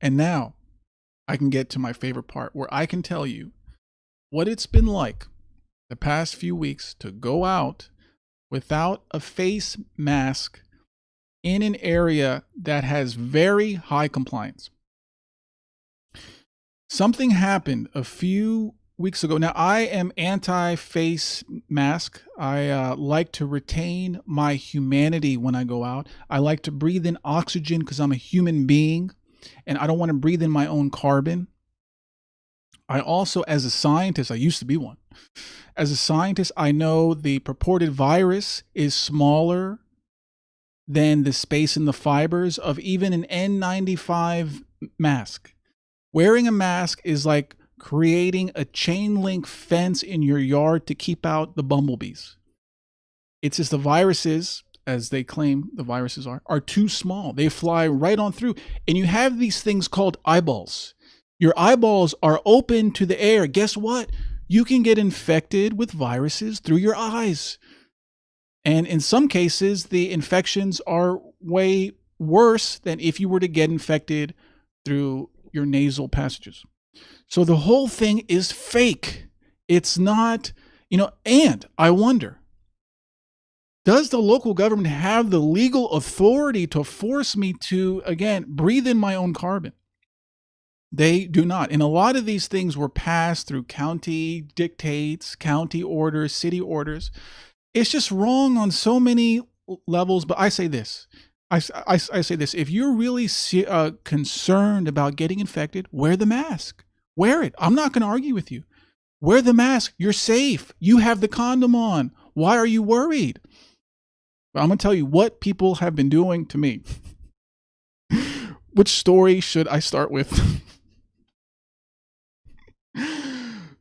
And now I can get to my favorite part where I can tell you what it's been like the past few weeks to go out without a face mask in an area that has very high compliance. Something happened a few weeks ago. Now, I am anti-face mask. I like to retain my humanity when I go out. I like to breathe in oxygen because I'm a human being and I don't want to breathe in my own carbon. I also, as a scientist, I used to be one. As a scientist, I know the purported virus is smaller than the space in the fibers of even an N95 mask. Wearing a mask is like creating a chain link fence in your yard to keep out the bumblebees. It's just the viruses, as they claim the viruses are too small. They fly right on through. And you have these things called eyeballs. Your eyeballs are open to the air. Guess what? You can get infected with viruses through your eyes. And in some cases, the infections are way worse than if you were to get infected through your nasal passages. So the whole thing is fake. It's not, and I wonder, does the local government have the legal authority to force me to, again, breathe in my own carbon? They do not. And a lot of these things were passed through county dictates, county orders, city orders. It's just wrong on so many levels. But I say this. I say this. If you're really concerned about getting infected, wear the mask. Wear it. I'm not going to argue with you. Wear the mask. You're safe. You have the condom on. Why are you worried? But I'm going to tell you what people have been doing to me. Which story should I start with?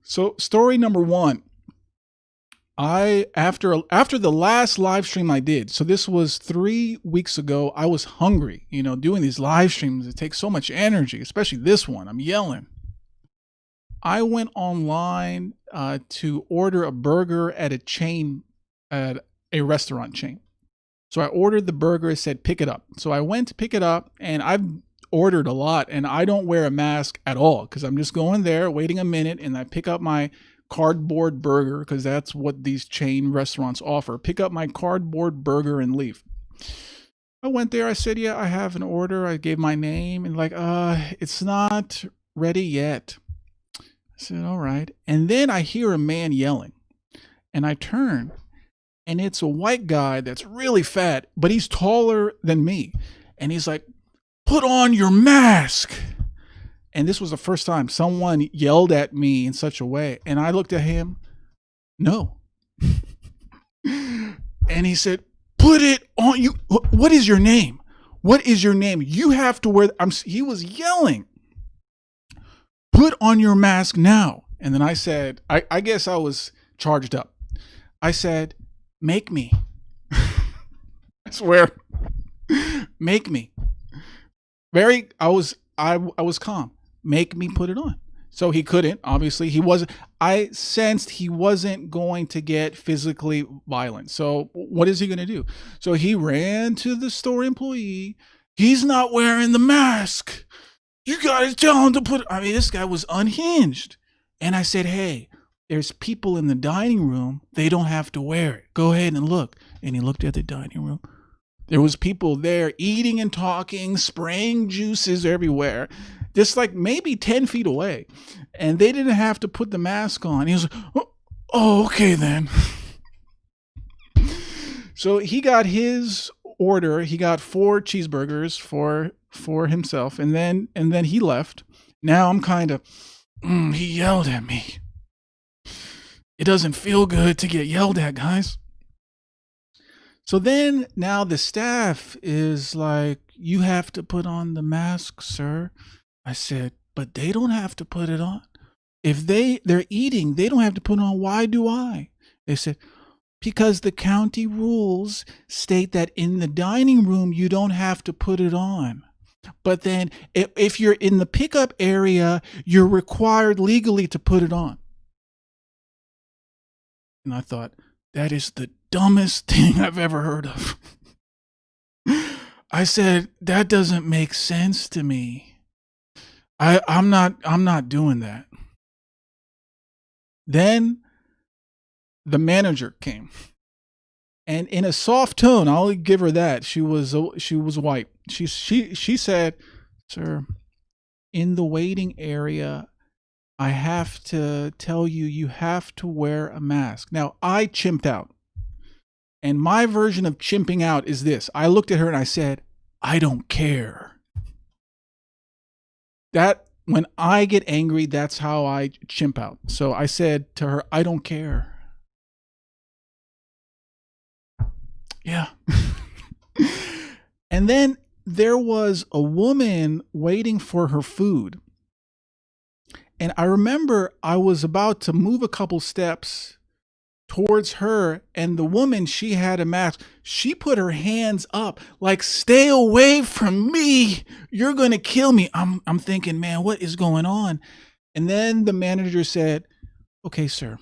So story number one, after the last live stream I did, so this was 3 weeks ago, I was hungry. Doing these live streams, it takes so much energy, especially this one. I'm yelling. I went online to order a burger at a restaurant chain. So I ordered the burger. It said pick it up. So I went to pick it up, and I've ordered a lot, and I don't wear a mask at all because I'm just going there, waiting a minute, and I pick up my cardboard burger because that's what these chain restaurants offer. Pick up my cardboard burger and leave. I went there. I said, yeah, I have an order. I gave my name and it's not ready yet. I said, all right. And then I hear a man yelling, and I turn, and it's a white guy that's really fat, but he's taller than me. And he's like, put on your mask. And this was the first time someone yelled at me in such a way. And I looked at him, no. And he said, put it on you. What is your name? What is your name? You have to wear. He was yelling, put on your mask now. And then I said, I guess I was charged up. I said, make me. I swear, make me. I was calm. Make me put it on. So he couldn't, obviously. I sensed he wasn't going to get physically violent. So what is he going to do? So he ran to the store employee. He's not wearing the mask. You got to tell him to put it. I mean, this guy was unhinged. And I said, hey, there's people in the dining room. They don't have to wear it. Go ahead and look. And he looked at the dining room. There was people there eating and talking, spraying juices everywhere, just like maybe 10 feet away. And they didn't have to put the mask on. He was like, oh, okay then. So he got his order. He got 4 cheeseburgers for himself. And then he left. Now I'm kind of, he yelled at me. It doesn't feel good to get yelled at, guys. So then now the staff is like, you have to put on the mask, sir. I said, but they don't have to put it on. If they're eating, they don't have to put it on. Why do I? They said, because the county rules state that in the dining room, you don't have to put it on. But then if you're in the pickup area, you're required legally to put it on. And I thought, that is the dumbest thing I've ever heard of. I said, that doesn't make sense to me. I'm not doing that. Then the manager came, and in a soft tone, I'll give her that. She was white. She said, "Sir, in the waiting area, I have to tell you, you have to wear a mask." Now, I chimped out. And my version of chimping out is this. I looked at her and I said, "I don't care." That when I get angry, that's how I chimp out. So I said to her, "I don't care." Yeah. And then there was a woman waiting for her food. And I remember I was about to move a couple steps towards her, and the woman, she had a mask. She put her hands up like, "Stay away from me, you're gonna kill me." I'm thinking, man, what is going on? And then the manager said, "Okay, sir,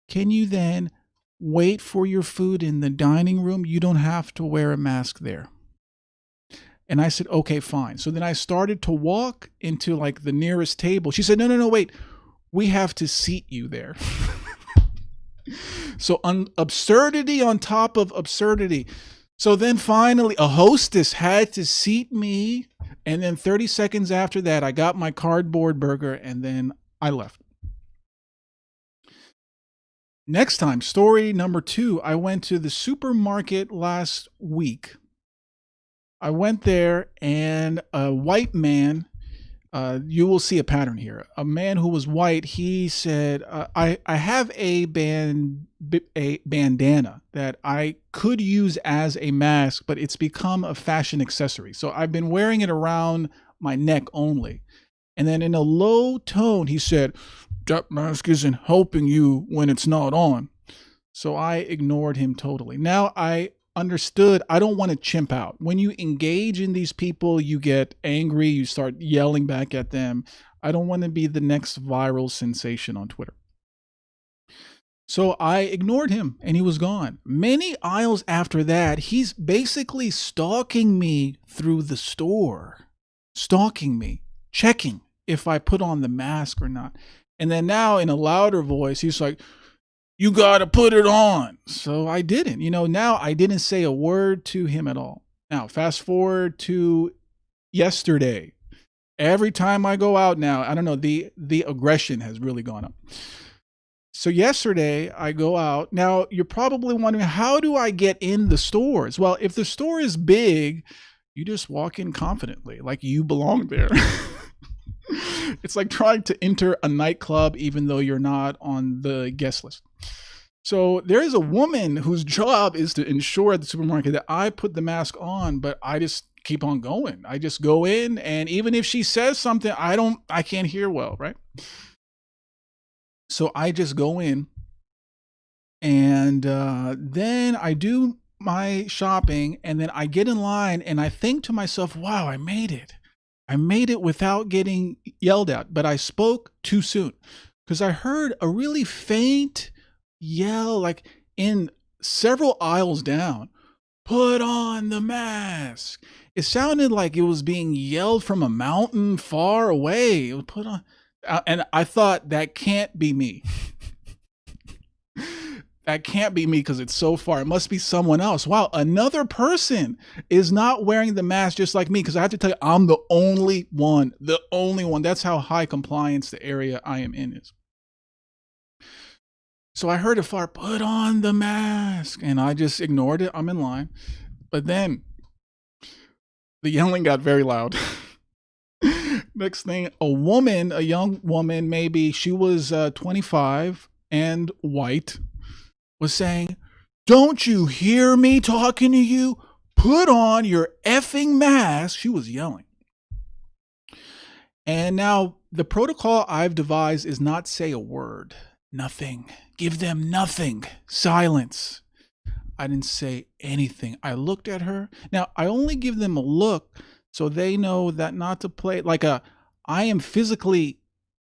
can you then wait for your food in the dining room? You don't have to wear a mask there." And I said, "Okay, fine." So then I started to walk into like the nearest table. She said, "No, wait, we have to seat you there." So absurdity on top of absurdity. So then finally, a hostess had to seat me. And then 30 seconds after that, I got my cardboard burger and then I left. Next time, story number 2, I went to the supermarket last week. I went there and a white man, you will see a pattern here. A man who was white, he said, I have a bandana that I could use as a mask, but it's become a fashion accessory. So I've been wearing it around my neck only." And then in a low tone, he said, "That mask isn't helping you when it's not on." So I ignored him totally. Now I understood I don't want to chimp out. When you engage in these people, you get angry, you start yelling back at them. I don't want to be the next viral sensation on Twitter. So I ignored him and he was gone. Many aisles after that, he's basically stalking me through the store, stalking me, checking if I put on the mask or not. And then now in a louder voice, he's like, "You got to put it on." So I didn't. Now I didn't say a word to him at all. Now, fast forward to yesterday. Every time I go out now, I don't know, the aggression has really gone up. So yesterday I go out. Now, you're probably wondering, how do I get in the stores? Well, if the store is big, you just walk in confidently, like you belong there. It's like trying to enter a nightclub even though you're not on the guest list. So there is a woman whose job is to ensure at the supermarket that I put the mask on, but I just keep on going. I just go in, and even if she says something, I can't hear well, right? So I just go in, and then I do my shopping, and then I get in line, and I think to myself, wow, I made it. I made it without getting yelled at, but I spoke too soon because I heard a really faint yell, like in several aisles down, "Put on the mask." It sounded like it was being yelled from a mountain far away. It was put on. And I thought, that can't be me. That can't be me because it's so far. It must be someone else. Wow, another person is not wearing the mask just like me, because I have to tell you, I'm the only one. The only one. That's how high compliance the area I am in is. So I heard a far, "Put on the mask," and I just ignored it. I'm in line. But then the yelling got very loud. Next thing, a young woman, maybe she was 25 and white, was saying, "Don't you hear me talking to you? Put on your effing mask." She was yelling. And now the protocol I've devised is not say a word. Nothing. Give them nothing. Silence. I didn't say anything. I looked at her. Now, I only give them a look so they know that not to play like I am physically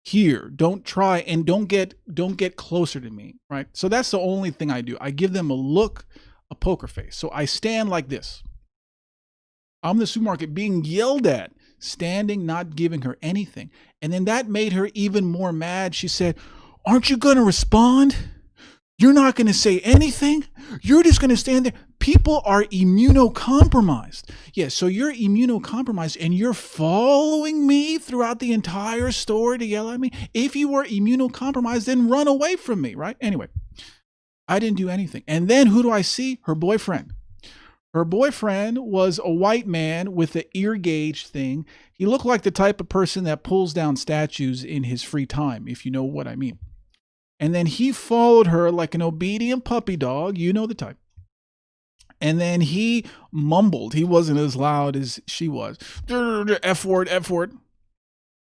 here. Don't try and don't get closer to me, right? So that's the only thing I do. I give them a look, a poker face. So I stand like this. I'm in the supermarket being yelled at. standing, not giving her anything. And then that made her even more mad. She said, "Aren't you going to respond? You're not going to say anything. You're just going to stand there." People are immunocompromised. Yeah, so you're immunocompromised and you're following me throughout the entire store to yell at me. If you were immunocompromised, then run away from me, right? Anyway, I didn't do anything. And then who do I see? Her boyfriend. Her boyfriend was a white man with an ear gauge thing. He looked like the type of person that pulls down statues in his free time, if you know what I mean. And then he followed her like an obedient puppy dog. You know the type. And then he mumbled. He wasn't as loud as she was. F word, F word.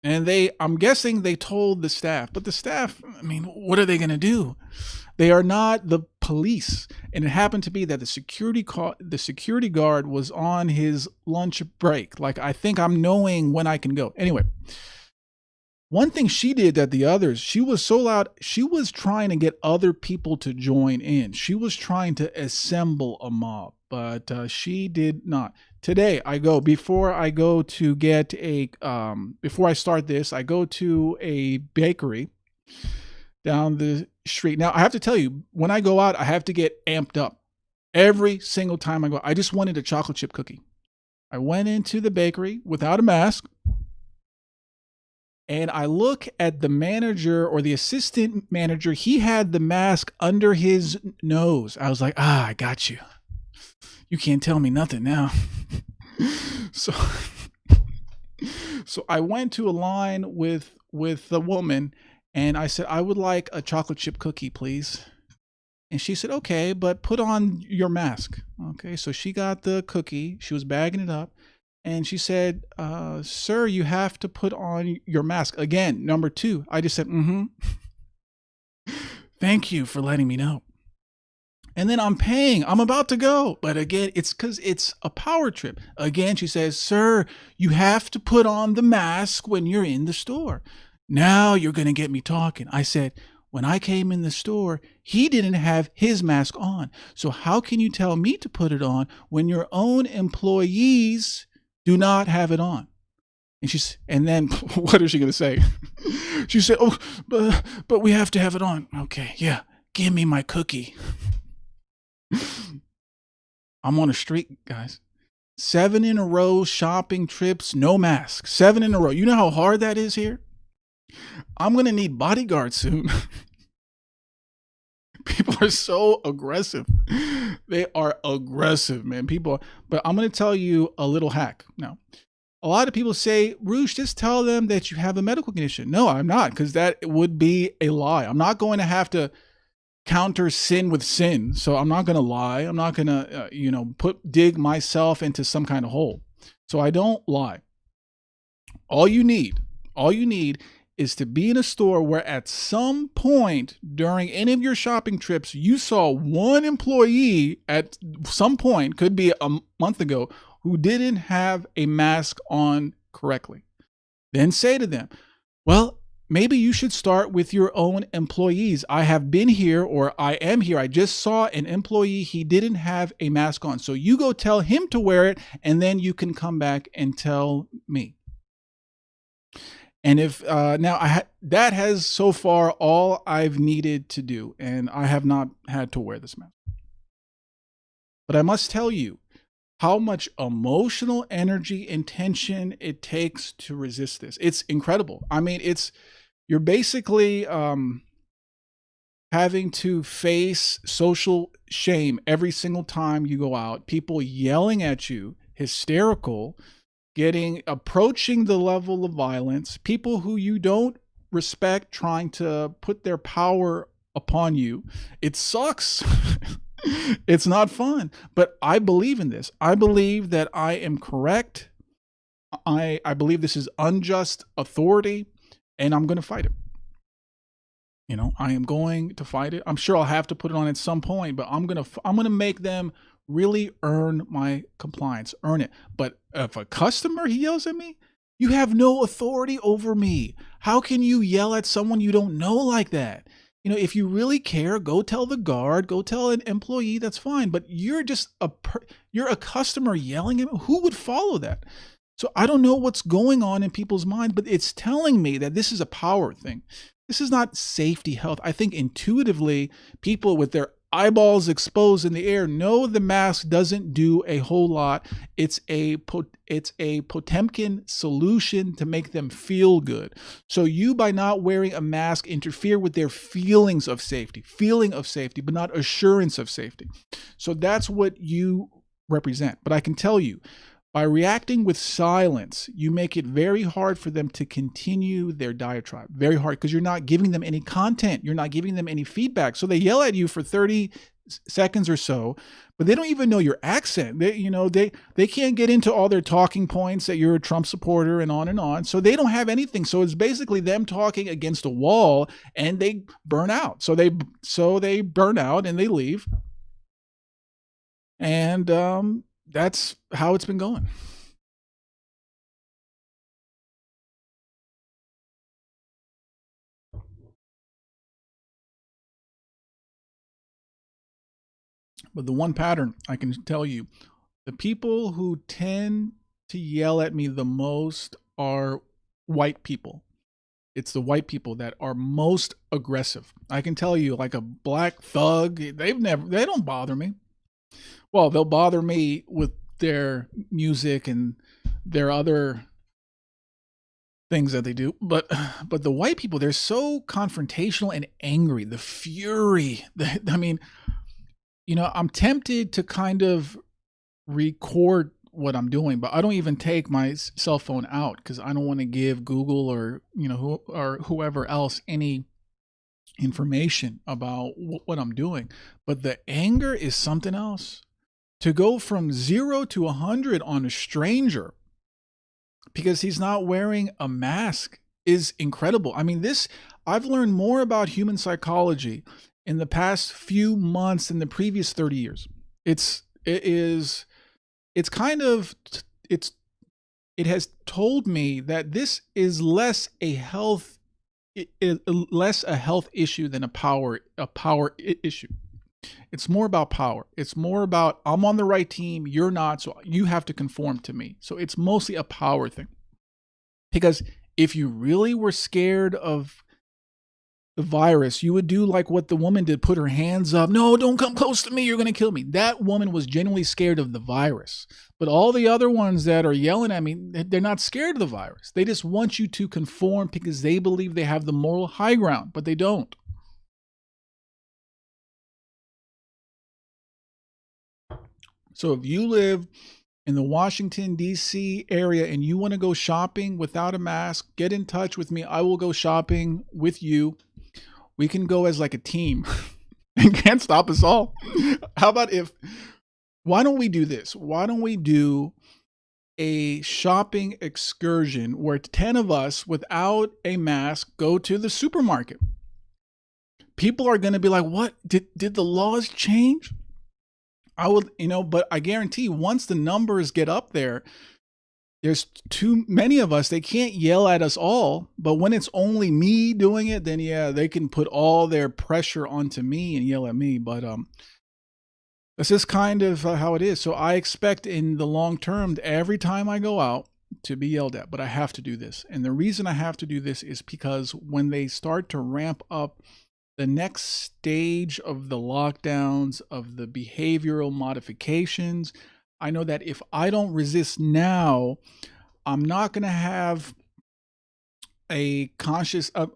And I'm guessing they told the staff. But the staff, I mean, what are they going to do? They are not the police. And it happened to be that the security guard was on his lunch break. Like, I think I'm knowing when I can go. Anyway, one thing she did that the others, she was so loud, she was trying to get other people to join in. She was trying to assemble a mob, but she did not. Today, before I start this, I go to a bakery down the street. Now, I have to tell you, when I go out, I have to get amped up. Every single time I go, I just wanted a chocolate chip cookie. I went into the bakery without a mask. And I look at the manager or the assistant manager. He had the mask under his nose. I was like, I got you. You can't tell me nothing now. So I went to a line with the woman and I said, "I would like a chocolate chip cookie, please." And she said, "Okay, but put on your mask." Okay, so she got the cookie. She was bagging it up. And she said, "Sir, you have to put on your mask." Again, number 2. I just said, "Thank you for letting me know." And then I'm paying. I'm about to go. But again, it's because it's a power trip. Again, she says, "Sir, you have to put on the mask when you're in the store." Now you're going to get me talking. I said, when I came in the store, he didn't have his mask on. So how can you tell me to put it on when your own employees do not have it on? And then what is she going to say? She said, "Oh, but we have to have it on." Okay, yeah, give me my cookie. I'm on a streak, guys. 7 in a row shopping trips, no mask. 7 in a row. You know how hard that is here? I'm going to need bodyguards soon. People are so aggressive. They are aggressive, man. But I'm going to tell you a little hack. Now, a lot of people say, "Roosh, just tell them that you have a medical condition." No, I'm not, because that would be a lie. I'm not going to have to counter sin with sin. So I'm not going to lie. I'm not going to, dig myself into some kind of hole. So I don't lie. All you need is to be in a store where at some point during any of your shopping trips, you saw one employee at some point, could be a month ago, who didn't have a mask on correctly. Then say to them, "Well, maybe you should start with your own employees. I have been here, or I am here. I just saw an employee. He didn't have a mask on. So you go tell him to wear it, and then you can come back and tell me." And if that has so far all I've needed to do, and I have not had to wear this mask. But I must tell you how much emotional energy and tension it takes to resist this. It's incredible. I mean, you're basically having to face social shame every single time you go out. People yelling at you, hysterical, approaching the level of violence, people who you don't respect trying to put their power upon you. It sucks. It's not fun, but I believe in this. I believe that I am correct. I believe this is unjust authority, and I'm going to fight it. I am going to fight it. I'm sure I'll have to put it on at some point, but I'm going to make them really earn my compliance, earn it. But if a customer, he yells at me, you have no authority over me. How can you yell at someone you don't know like that? If you really care, go tell the guard, go tell an employee, that's fine. But you're just you're a customer yelling at me. Who would follow that? So I don't know what's going on in people's mind, but it's telling me that this is a power thing. This is not safety health. I think intuitively, people with their eyeballs exposed in the air know the mask doesn't do a whole lot. It's a Potemkin solution to make them feel good. So you, by not wearing a mask, interfere with their feeling of safety, but not assurance of safety. So that's what you represent. But I can tell you, by reacting with silence, you make it very hard for them to continue their diatribe. Very hard, because you're not giving them any content. You're not giving them any feedback. So they yell at you for 30 seconds or so, but they don't even know your accent. They can't get into all their talking points that you're a Trump supporter and on and on. So they don't have anything. So it's basically them talking against a wall, and they burn out. So they burn out and they leave. And that's how it's been going. But the one pattern I can tell you, the people who tend to yell at me the most are white people. It's the white people that are most aggressive. I can tell you, like a black thug, they don't bother me. Well, they'll bother me with their music and their other things that they do, but the white people, they're so confrontational and angry. The fury. I mean, I'm tempted to kind of record what I'm doing, but I don't even take my cell phone out because I don't want to give Google or whoever else any information about what I'm doing. But the anger is something else. To go from 0 to 100 on a stranger because he's not wearing a mask is incredible. I mean, I've learned more about human psychology in the past few months than the previous 30 years. It has told me that this is less a health issue than a power issue. It's more about power. It's more about, I'm on the right team, you're not, so you have to conform to me. So it's mostly a power thing. Because if you really were scared of the virus, you would do like what the woman did, put her hands up. No, don't come close to me, you're going to kill me. That woman was genuinely scared of the virus. But all the other ones that are yelling at me, they're not scared of the virus. They just want you to conform because they believe they have the moral high ground, but they don't. So if you live in the Washington, D.C. area and you want to go shopping without a mask, get in touch with me. I will go shopping with you. We can go as like a team. And can't stop us all. Why don't we do this? Why don't we do a shopping excursion where 10 of us without a mask go to the supermarket? People are going to be like, what? Did the laws change? But I guarantee once the numbers get up there, there's too many of us. They can't yell at us all. But when it's only me doing it, then yeah, they can put all their pressure onto me and yell at me. But that's just kind of how it is. So I expect in the long term, every time I go out, to be yelled at. But I have to do this. And the reason I have to do this is because when they start to ramp up the next stage of the lockdowns, of the behavioral modifications, I know that if I don't resist now, I'm not going to have a conscious, I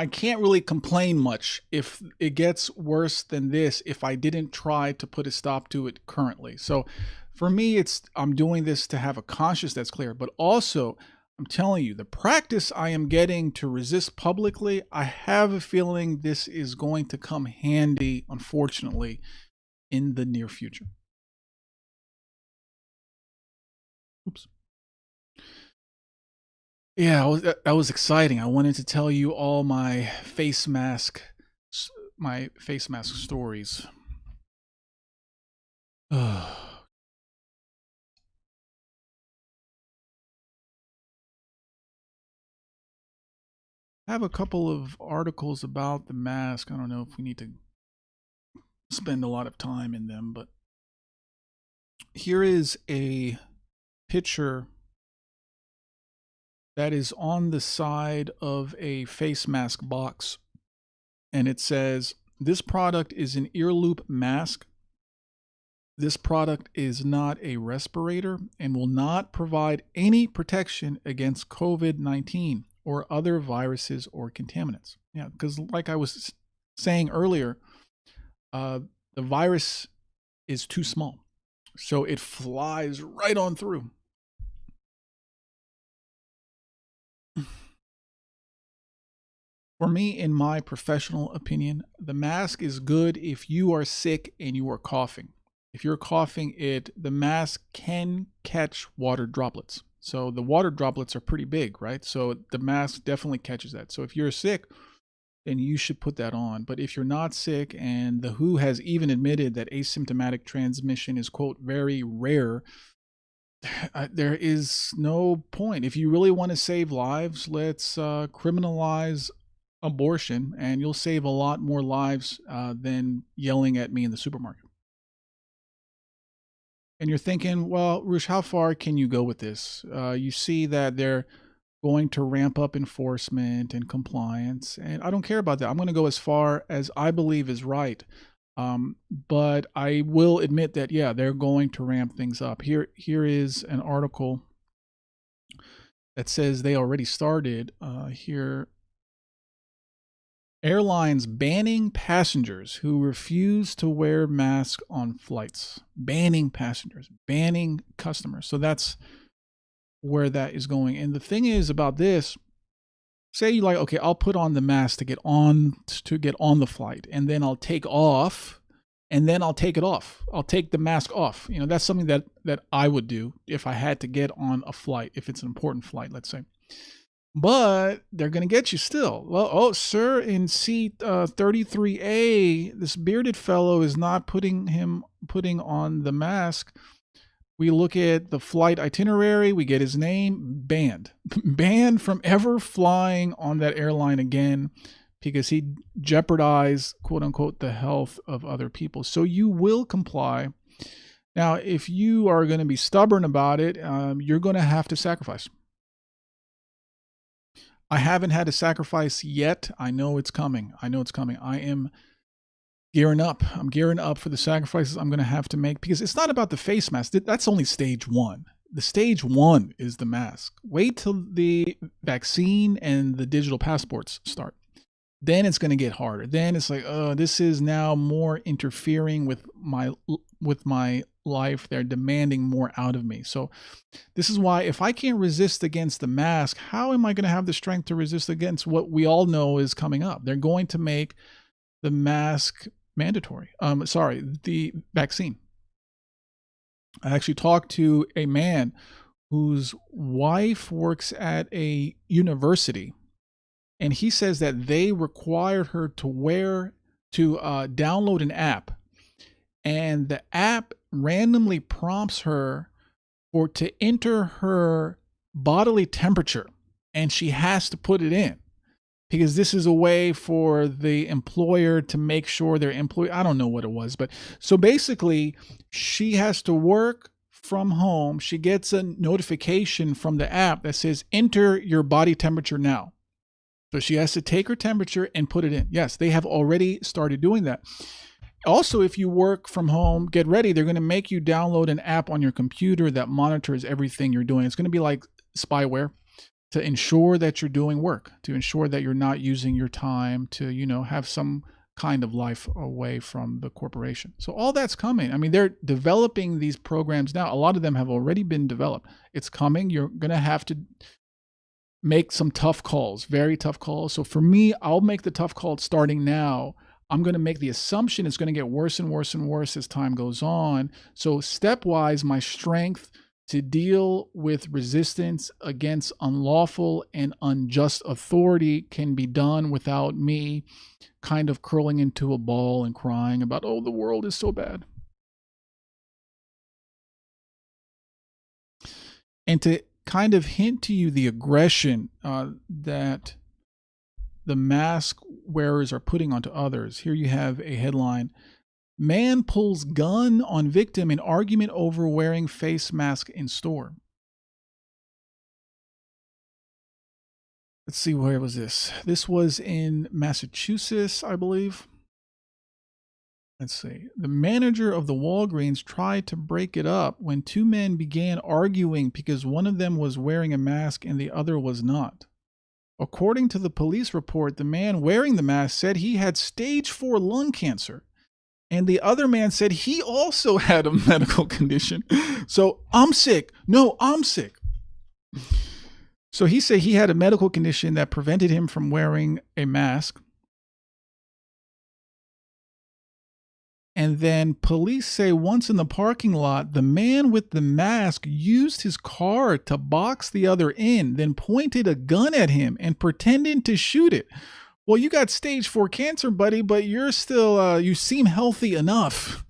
can't really complain much if it gets worse than this if I didn't try to put a stop to it currently. So for me, I'm doing this to have a conscience that's clear, but also I'm telling you, the practice I am getting to resist publicly, I have a feeling this is going to come handy, unfortunately, in the near future. Oops. Yeah, that was exciting. I wanted to tell you all my face mask stories. I have a couple of articles about the mask. I don't know if we need to spend a lot of time in them, but here is a picture that is on the side of a face mask box. And it says, this product is an ear loop mask. This product is not a respirator and will not provide any protection against COVID-19 or other viruses or contaminants. Yeah, because like I was saying earlier, the virus is too small. So it flies right on through. For me, in my professional opinion, the mask is good if you are sick and you are coughing. If you're coughing, the mask can catch water droplets. So the water droplets are pretty big, right? So the mask definitely catches that. So if you're sick, then you should put that on. But if you're not sick, and the WHO has even admitted that asymptomatic transmission is, quote, very rare, there is no point. If you really want to save lives, let's criminalize abortion, and you'll save a lot more lives than yelling at me in the supermarket. And you're thinking, well, Roosh, how far can you go with this? You see that they're going to ramp up enforcement and compliance, and I don't care about that. I'm going to go as far as I believe is right. But I will admit that, yeah, they're going to ramp things up. Here is an article that says they already started here. Airlines banning passengers who refuse to wear masks on flights. Banning passengers, banning customers. So that's where that is going. And the thing is about this, say you like, okay, I'll put on the mask to get on the flight, and then I'll take off, and then I'll take it off. I'll take the mask off. You know, that's something that I would do if I had to get on a flight, if it's an important flight, let's say. But they're going to get you still. Well, oh, sir, in seat 33A, this bearded fellow is not putting on the mask. We look at the flight itinerary, we get his name, banned. Banned from ever flying on that airline again because he jeopardized, quote unquote, the health of other people. So you will comply. Now, if you are going to be stubborn about it, you're going to have to sacrifice. I haven't had a sacrifice yet. I know it's coming. I am gearing up. I'm gearing up for the sacrifices I'm going to have to make, because it's not about the face mask. That's only stage one. The stage one is the mask. Wait till the vaccine and the digital passports start. Then it's going to get harder. Then it's like, oh, this is now more interfering with my life. They're demanding more out of me. So this is why, if I can't resist against the mask, how am I going to have the strength to resist against what we all know is coming up? They're going to make the mask mandatory. The vaccine. I actually talked to a man whose wife works at a university, and he says that they required her to download an app, and the app randomly prompts her to enter her bodily temperature, and she has to put it in, because this is a way for the employer to make sure their employee, I don't know what it was, but so basically she has to work from home. She gets a notification from the app that says, enter your body temperature now. So she has to take her temperature and put it in. Yes, they have already started doing that. Also, if you work from home, get ready. They're going to make you download an app on your computer that monitors everything you're doing. It's going to be like spyware to ensure that you're doing work, to ensure that you're not using your time to, have some kind of life away from the corporation. So all that's coming. I mean, they're developing these programs now. A lot of them have already been developed. It's coming. You're going to have to make some tough calls, very tough calls. So for me, I'll make the tough calls starting now. I'm going to make the assumption it's going to get worse and worse and worse as time goes on. So stepwise, my strength to deal with resistance against unlawful and unjust authority can be done without me kind of curling into a ball and crying about, oh, the world is so bad. And to kind of hint to you the aggression that the mask wearers are putting onto others. Here you have a headline: man pulls gun on victim in argument over wearing face mask in store. let's see, where was this? This was in Massachusetts, I believe. Let's see. The manager of the Walgreens tried to break it up when two men began arguing because one of them was wearing a mask and the other was not. According to the police report, the man wearing the mask said he had stage 4 lung cancer, and the other man said he also had a medical condition. So, I'm sick. No, I'm sick. So he said he had a medical condition that prevented him from wearing a mask. And then police say once in the parking lot, the man with the mask used his car to box the other in, then pointed a gun at him and pretended to shoot it. Well, you got stage 4 cancer, buddy, but you're still, you seem healthy enough.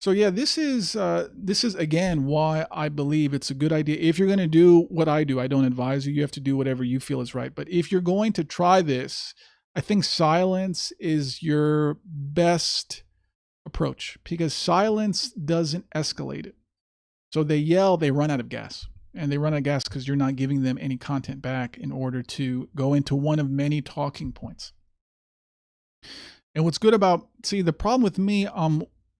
So yeah, this is again why I believe it's a good idea. If you're going to do what I do, I don't advise you. You have to do whatever you feel is right. But if you're going to try this, I think silence is your best approach, because silence doesn't escalate it. So they yell, they run out of gas. And they run out of gas because you're not giving them any content back in order to go into one of many talking points. And what's good about, see, the problem with me,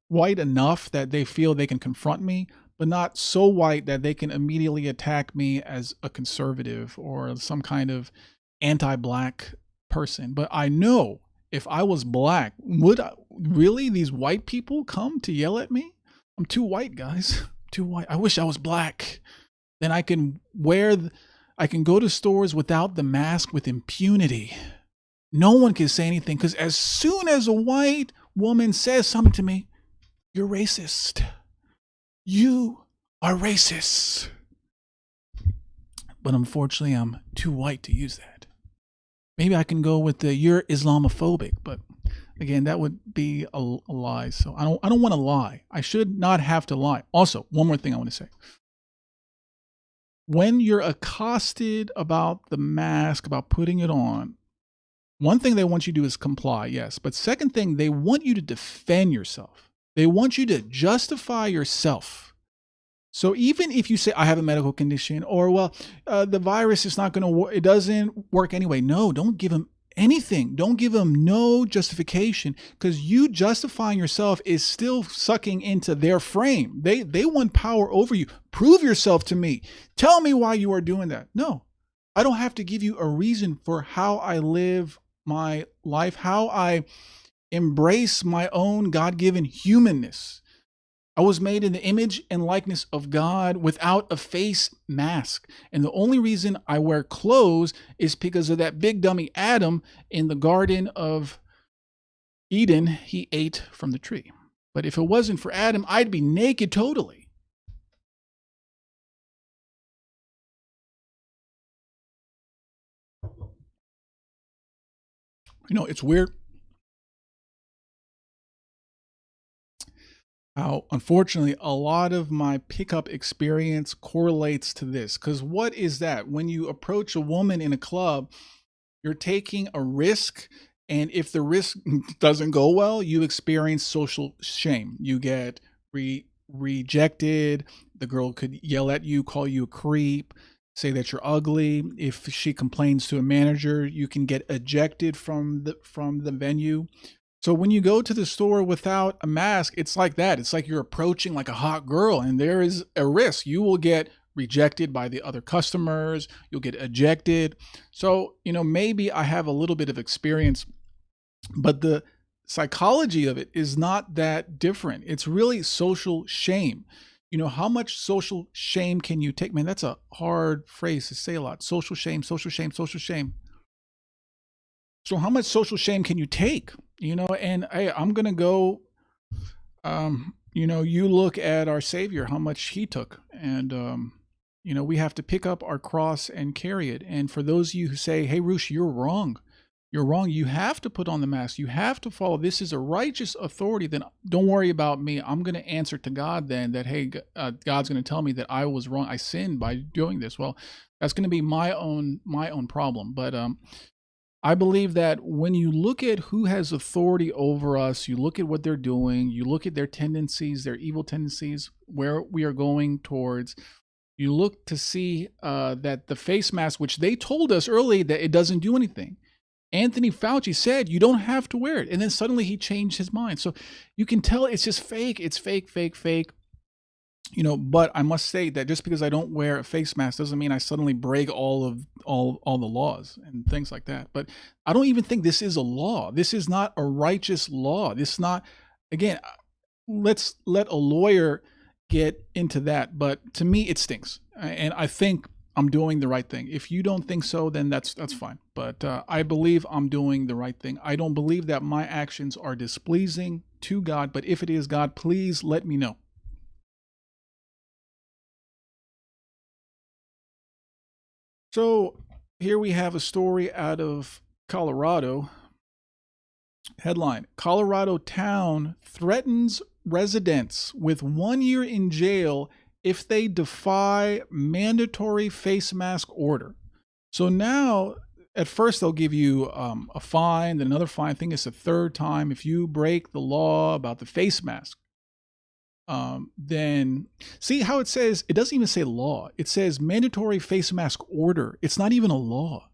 white enough that they feel they can confront me, but not so white that they can immediately attack me as a conservative or some kind of anti-black person. But I know if I was black, would really these white people come to yell at me? I'm too white, guys. I'm too white. I wish I was black. Then I can I can go to stores without the mask with impunity. No one can say anything, because as soon as a white woman says something to me, you're racist. You are racist. But unfortunately, I'm too white to use that. Maybe I can go with the you're Islamophobic, but again, that would be a lie. So I don't want to lie. I should not have to lie. Also, one more thing I want to say. When you're accosted about the mask, about putting it on, one thing they want you to do is comply, yes. But second thing, they want you to defend yourself. They want you to justify yourself. So even if you say, I have a medical condition, or, well, the virus is not going to work, it doesn't work anyway. No, don't give them anything. Don't give them no justification, because you justifying yourself is still sucking into their frame. They want power over you. Prove yourself to me. Tell me why you are doing that. No, I don't have to give you a reason for how I live my life, how I embrace my own God-given humanness. I was made in the image and likeness of God without a face mask. And the only reason I wear clothes is because of that big dummy Adam in the Garden of Eden. He ate from the tree. But if it wasn't for Adam, I'd be naked totally. You know, it's weird how, unfortunately, a lot of my pickup experience correlates to this. Because what is that? When you approach a woman in a club, you're taking a risk. And if the risk doesn't go well, you experience social shame. You get rejected. The girl could yell at you, call you a creep, say that you're ugly. If she complains to a manager, you can get ejected from the venue. So when you go to the store without a mask, it's like that. It's like you're approaching like a hot girl, and there is a risk. You will get rejected by the other customers. You'll get ejected. So, you know, maybe I have a little bit of experience, but the psychology of it is not that different. It's really social shame. You know, how much social shame can you take? Man, that's a hard phrase to say a lot. Social shame, social shame, social shame. So how much social shame can you take? You know, and hey, I'm going to go, you know, you look at our Savior, how much he took. And, you know, we have to pick up our cross and carry it. And for those of you who say, hey, Roosh, you're wrong. You're wrong. You have to put on the mask. You have to follow. This is a righteous authority. Then don't worry about me. I'm going to answer to God then that, hey, God's going to tell me that I was wrong. I sinned by doing this. Well, that's going to be my own problem. But, I believe that when you look at who has authority over us, you look at what they're doing, you look at their tendencies, their evil tendencies, where we are going towards, You look to see that the face mask, which they told us early that it doesn't do anything. Anthony Fauci said you don't have to wear it. And then suddenly he changed his mind. So you can tell it's just fake. It's fake, fake, fake. But I must say that just because I don't wear a face mask doesn't mean I suddenly break all the laws and things like that. But I don't even think this is a law. This is not a righteous law. This is not, again, let's let a lawyer get into that. But to me, it stinks. And I think I'm doing the right thing. If you don't think so, then that's fine. But I believe I'm doing the right thing. I don't believe that my actions are displeasing to God. But if it is, God, please let me know. So here we have a story out of Colorado. Headline: Colorado town threatens residents with 1 year in jail if they defy mandatory face mask order. So now, at first they'll give you a fine, then another fine. I think it's the third time if you break the law about the face mask. Then see how it says, it doesn't even say law. It says mandatory face mask order. It's not even a law.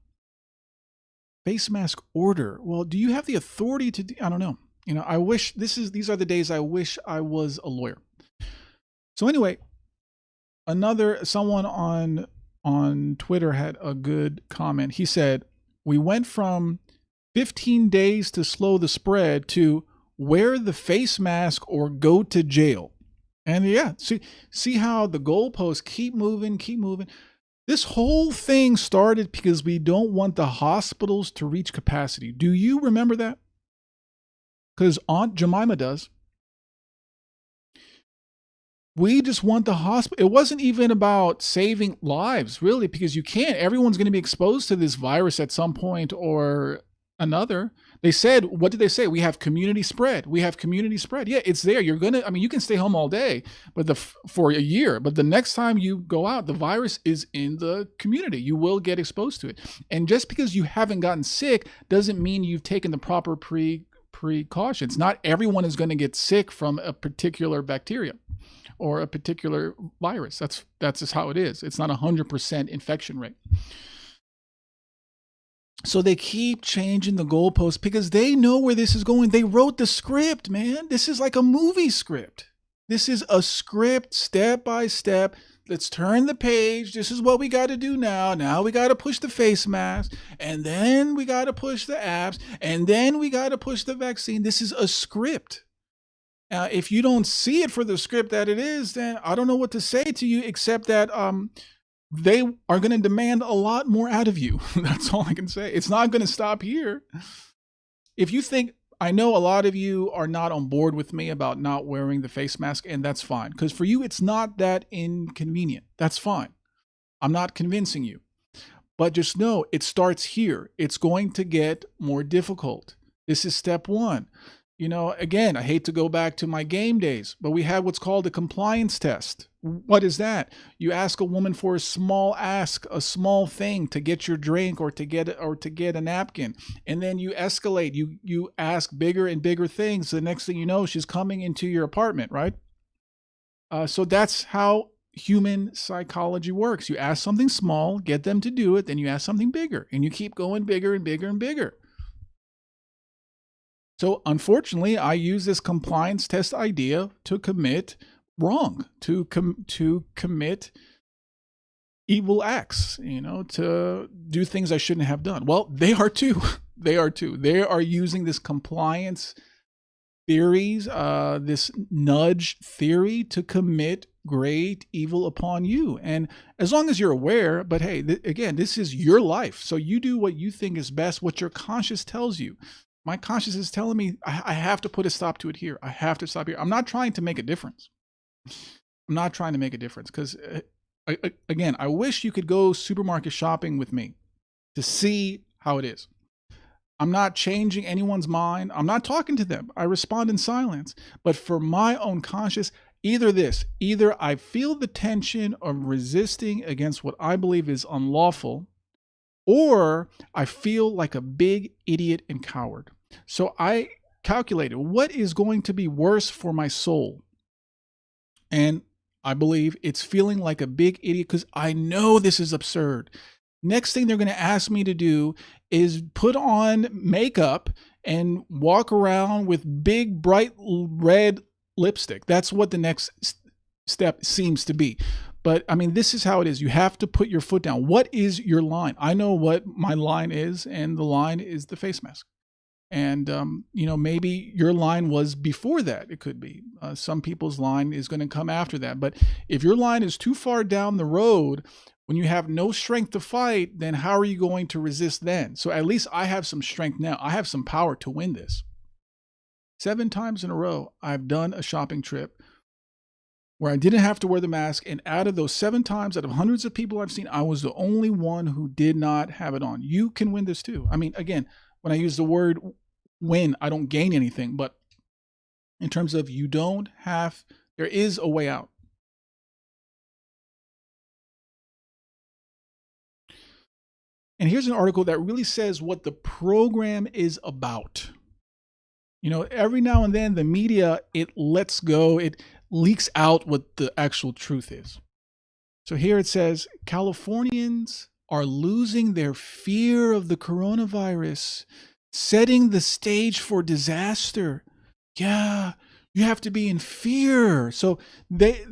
Face mask order. Well, do you have the authority to do? I don't know. I wish these are the days I wish I was a lawyer. So anyway, someone on Twitter had a good comment. He said, we went from 15 days to slow the spread to wear the face mask or go to jail. And yeah, see how the goalposts keep moving, keep moving. This whole thing started because we don't want the hospitals to reach capacity. Do you remember that? Because Aunt Jemima does. We just want the hospital. It wasn't even about saving lives, really, because you can't. Everyone's going to be exposed to this virus at some point or another. They said, what did they say? We have community spread. We have community spread. Yeah, it's there. You can stay home all day, but for a year. But the next time you go out, the virus is in the community. You will get exposed to it. And just because you haven't gotten sick doesn't mean you've taken the proper precautions. Not everyone is going to get sick from a particular bacteria or a particular virus. That's just how it is. It's not 100% infection rate. So they keep changing the goalposts because they know where this is going. They wrote the script, man. This is like a movie script. This is a script, step by step. Let's turn the page. This is what we got to do now. Now we got to push the face mask, and then we got to push the apps, and then we got to push the vaccine. This is a script. If you don't see it for the script that it is, then I don't know what to say to you except that they are going to demand a lot more out of you. That's all I can say. It's not going to stop here. If you think, I know a lot of you are not on board with me about not wearing the face mask, and that's fine. Because for you, it's not that inconvenient. That's fine. I'm not convincing you. But just know, it starts here. It's going to get more difficult. This is step one. Again, I hate to go back to my game days, but we had what's called a compliance test. What is that? You ask a woman for a small thing to get your drink or to get a napkin, and then you escalate. You ask bigger and bigger things. The next thing you know, she's coming into your apartment, right? So that's how human psychology works. You ask something small, get them to do it, then you ask something bigger, and you keep going bigger and bigger and bigger. So unfortunately, I use this compliance test idea to commit wrong, to commit evil acts, to do things I shouldn't have done. Well, they are too. They are too. They are using this compliance theories, this nudge theory to commit great evil upon you. And as long as you're aware, but hey, again, this is your life. So you do what you think is best, what your conscience tells you. My conscience is telling me I have to put a stop to it here. I have to stop here. I'm not trying to make a difference. I'm not trying to make a difference because, again, I wish you could go supermarket shopping with me to see how it is. I'm not changing anyone's mind. I'm not talking to them. I respond in silence. But for my own conscience, either I feel the tension of resisting against what I believe is unlawful, or I feel like a big idiot and coward. So I calculated what is going to be worse for my soul. And I believe it's feeling like a big idiot because I know this is absurd. Next thing they're going to ask me to do is put on makeup and walk around with big, bright red lipstick. That's what the next step seems to be. But I mean, this is how it is. You have to put your foot down. What is your line? I know what my line is, and the line is the face mask. And, maybe your line was before that. It could be. Some people's line is going to come after that. But if your line is too far down the road, when you have no strength to fight, then how are you going to resist then? So at least I have some strength now. I have some power to win this. 7 times in a row, I've done a shopping trip where I didn't have to wear the mask. And out of those 7 times, out of hundreds of people I've seen, I was the only one who did not have it on. You can win this too. I mean, again, when I use the word win, I don't gain anything. But in terms of there is a way out. And here's an article that really says what the program is about. Every now and then the media, it lets go, it leaks out what the actual truth is. So here it says, Californians are losing their fear of the coronavirus, setting the stage for disaster. Yeah, you have to be in fear. So they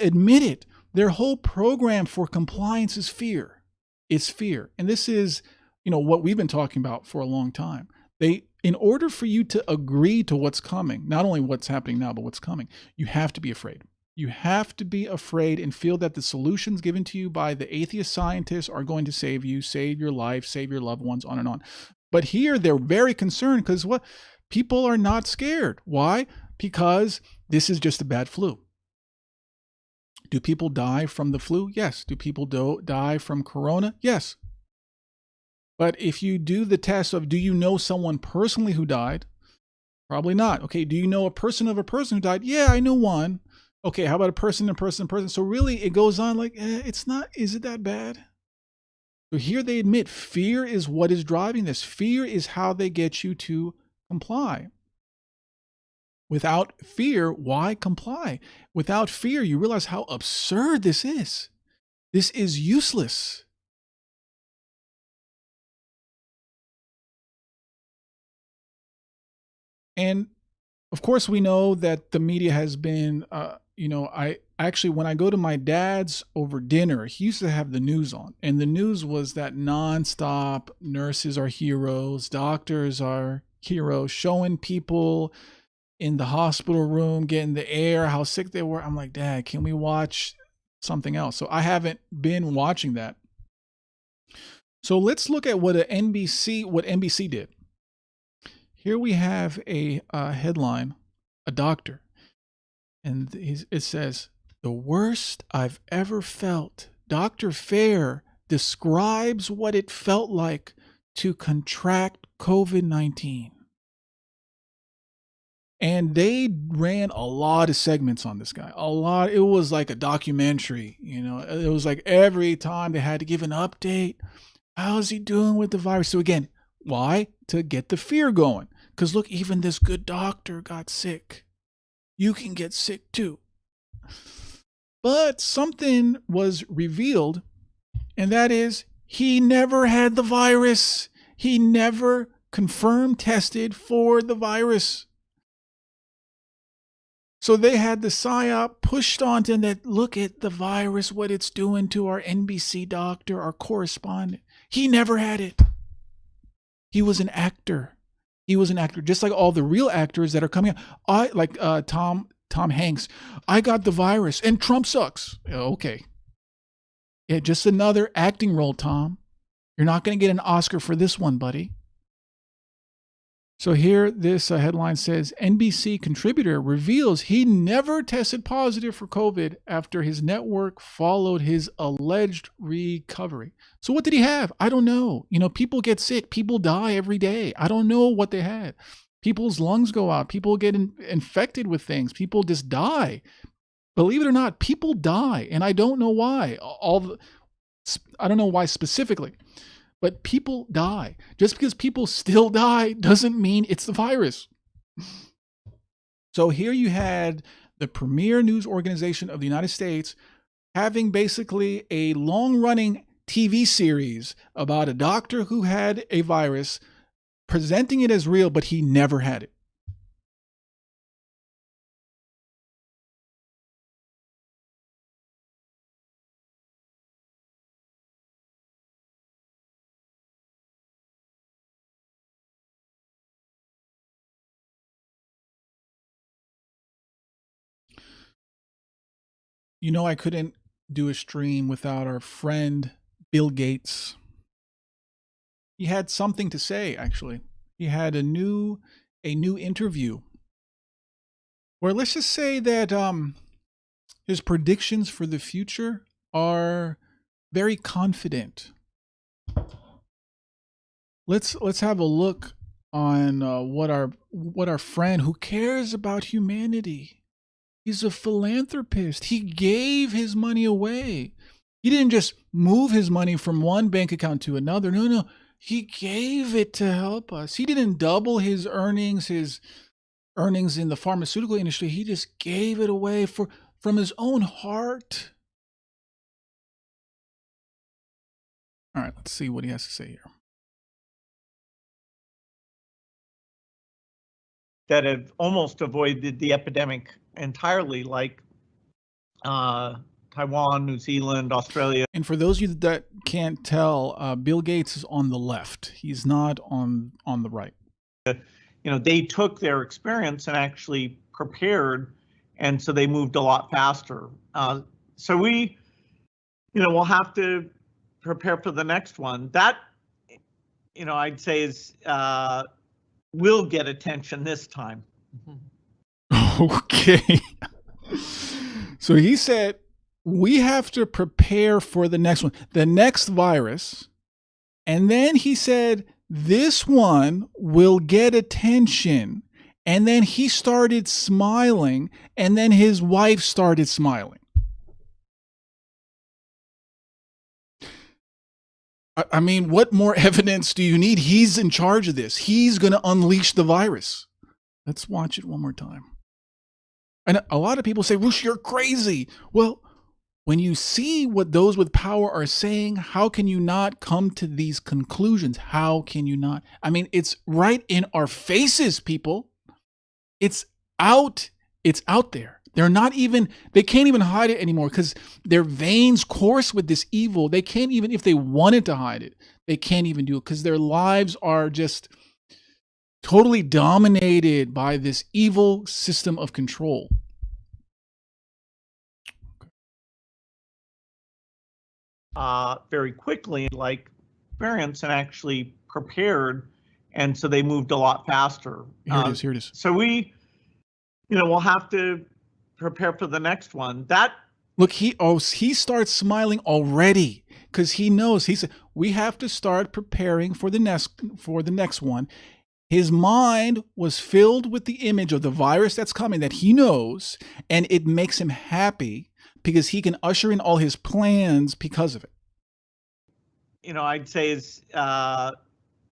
admit it. Their whole program for compliance is fear. It's fear. And this is, what we've been talking about for a long time. In order for you to agree to what's coming, not only what's happening now, but what's coming, you have to be afraid. You have to be afraid and feel that the solutions given to you by the atheist scientists are going to save you, save your life, save your loved ones, on and on. But here they're very concerned because people are not scared. Why? Because this is just a bad flu. Do people die from the flu? Yes. Do people die from corona? Yes. But if you do the test of, do you know someone personally who died? Probably not. Okay, do you know a person who died? Yeah, I know one. Okay, how about a person? So really it goes on like, is it that bad? So here they admit fear is what is driving this. Fear is how they get you to comply. Without fear, why comply? Without fear, you realize how absurd this is. This is useless. And of course, we know that the media has been, when I go to my dad's over dinner, he used to have the news on. And the news was that nonstop, nurses are heroes, doctors are heroes, showing people in the hospital room, getting the air, how sick they were. I'm like, Dad, can we watch something else? So I haven't been watching that. So let's look at what NBC did. Here we have a headline, a doctor, and it says, "The worst I've ever felt. Dr. Fair describes what it felt like to contract COVID-19. And they ran a lot of segments on this guy. A lot. It was like a documentary, It was like every time they had to give an update. How's he doing with the virus? So again, why? To get the fear going. Because look, even this good doctor got sick. You can get sick too. But something was revealed, and that is he never had the virus. He never confirmed tested for the virus. So they had the PSYOP pushed onto them that look at the virus, what it's doing to our NBC doctor, our correspondent. He never had it. He was an actor. Just like all the real actors that are coming out. Tom Hanks. I got the virus and Trump sucks. Okay. Yeah, just another acting role, Tom. You're not going to get an Oscar for this one, buddy. So here, this headline says, NBC contributor reveals he never tested positive for COVID after his network followed his alleged recovery. So what did he have? I don't know. People get sick. People die every day. I don't know what they had. People's lungs go out. People get infected with things. People just die. Believe it or not, people die. And I don't know why. I don't know why specifically. But people die. Just because people still die doesn't mean it's the virus. So here you had the premier news organization of the United States, having basically a long-running TV series about a doctor who had a virus, presenting it as real, but he never had it. You know, I couldn't do a stream without our friend Bill Gates. He had something to say, actually. He had a new interview where, let's just say that his predictions for the future are very confident. Let's have a look on what our friend who cares about humanity. He's a philanthropist. He gave his money away. He didn't just move his money from one bank account to another. No. He gave it to help us. He didn't double his earnings in the pharmaceutical industry. He just gave it away from his own heart. All right, let's see what he has to say here. That have almost avoided the epidemic entirely, like Taiwan, New Zealand, Australia. And for those of you that can't tell, Bill Gates is on the left. He's not on the right. They took their experience and actually prepared, and so they moved a lot faster. So we, we'll have to prepare for the next one. That, I'd say is will get attention this time. Okay. So he said, we have to prepare for the next one, the next virus. And then he said, this one will get attention. And then he started smiling, and then his wife started smiling. I mean, what more evidence do you need? He's in charge of this. He's going to unleash the virus. Let's watch it one more time. And a lot of people say, Roosh, you're crazy. Well, when you see what those with power are saying, how can you not come to these conclusions? How can you not? I mean, it's right in our faces, people. It's out there. They can't even hide it anymore because their veins course with this evil. They can't even, if they wanted to hide it, they can't even do it because their lives are just totally dominated by this evil system of control. Very quickly, like experience and actually prepared, and so they moved a lot faster. Here it is. So we, we'll have to prepare for the next one. That look, he starts smiling already because he knows. He said we have to start preparing for the next one. His mind was filled with the image of the virus that's coming that he knows, and it makes him happy because he can usher in all his plans because of it. I'd say is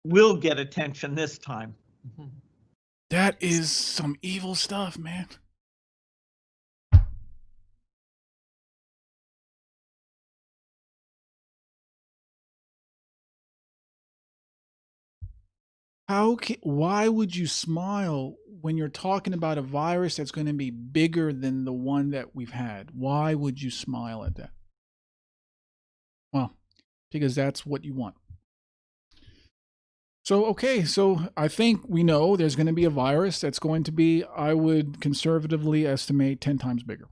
will get attention this time. That is some evil stuff, man. Why would you smile when you're talking about a virus that's going to be bigger than the one that we've had? Why would you smile at that? Well, because that's what you want. So, okay, so I think we know there's going to be a virus that's going to be, I would conservatively estimate, 10 times bigger.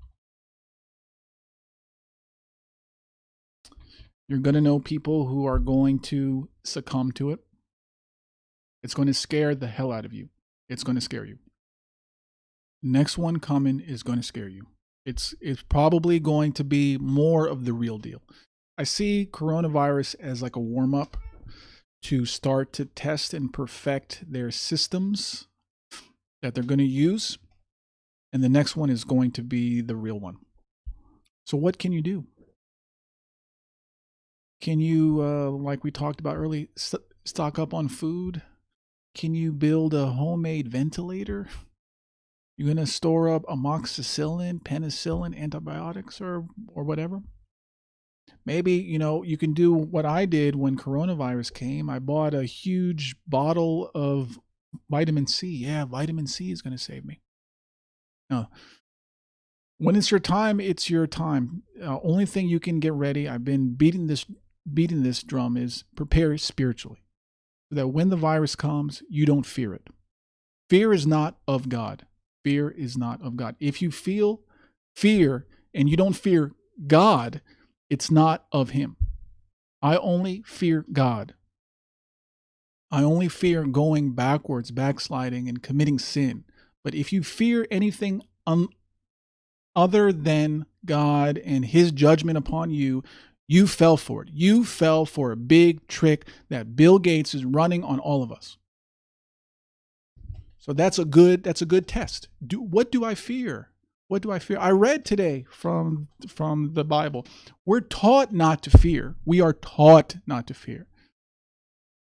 You're going to know people who are going to succumb to it. It's going to scare the hell out of you. It's going to scare you. Next one coming is going to scare you. It's probably going to be more of the real deal. I see coronavirus as like a warm-up to start to test and perfect their systems that they're going to use. And the next one is going to be the real one. So what can you do? Can you, like we talked about earlier, stock up on food? Can you build a homemade ventilator? You're going to store up amoxicillin, penicillin, antibiotics, or whatever. Maybe, you can do what I did when coronavirus came. I bought a huge bottle of vitamin C. Yeah, vitamin C is going to save me. No. When it's your time, it's your time. Only thing you can get ready, I've been beating this drum, is prepare spiritually. So that when the virus comes, you don't fear it. Fear is not of God. Fear is not of God. If you feel fear and you don't fear God, it's not of him. I only fear God. I only fear going backwards, backsliding, and committing sin. But if you fear anything other than God and his judgment upon you, you fell for it. You fell for a big trick that Bill Gates is running on all of us. So that's a good test. What do I fear? What do I fear? I read today from the Bible. We're taught not to fear. We are taught not to fear.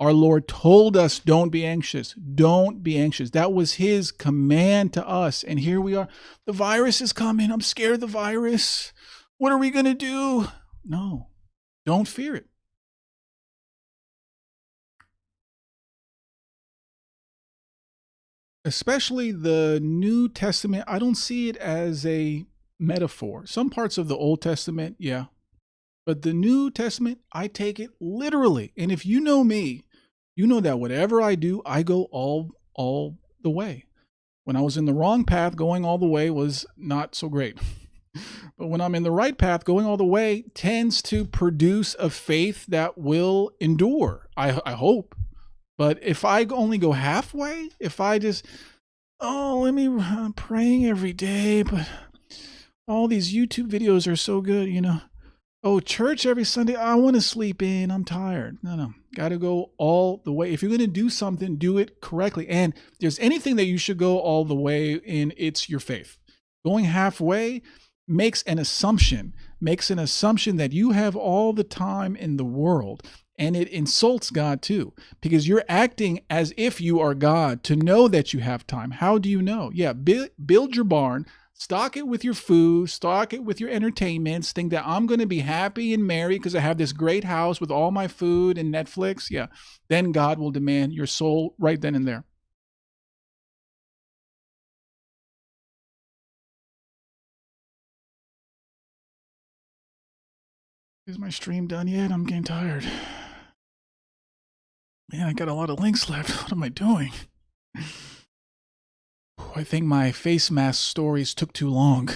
Our Lord told us, don't be anxious. Don't be anxious. That was his command to us. And here we are. The virus is coming. I'm scared of the virus. What are we going to do? No, don't fear it. Especially the New Testament, I don't see it as a metaphor. Some parts of the Old Testament, yeah. But the New Testament, I take it literally. And if you know me, you know that whatever I do, I go all the way. When I was in the wrong path, going all the way was not so great. But when I'm in the right path, going all the way tends to produce a faith that will endure, I hope. But if I only go halfway, if I just, I'm praying every day, but all these YouTube videos are so good, Oh, church every Sunday, I want to sleep in, I'm tired. No, got to go all the way. If you're going to do something, do it correctly. And if there's anything that you should go all the way in, it's your faith. Going halfway makes an assumption that you have all the time in the world. And it insults God too, because you're acting as if you are God to know that you have time. How do you know? Yeah, build your barn, stock it with your food, stock it with your entertainments, think that I'm going to be happy and merry because I have this great house with all my food and Netflix. Yeah, then God will demand your soul right then and there. Is my stream done yet? I'm getting tired. Man, I got a lot of links left. What am I doing? I think my face mask stories took too long.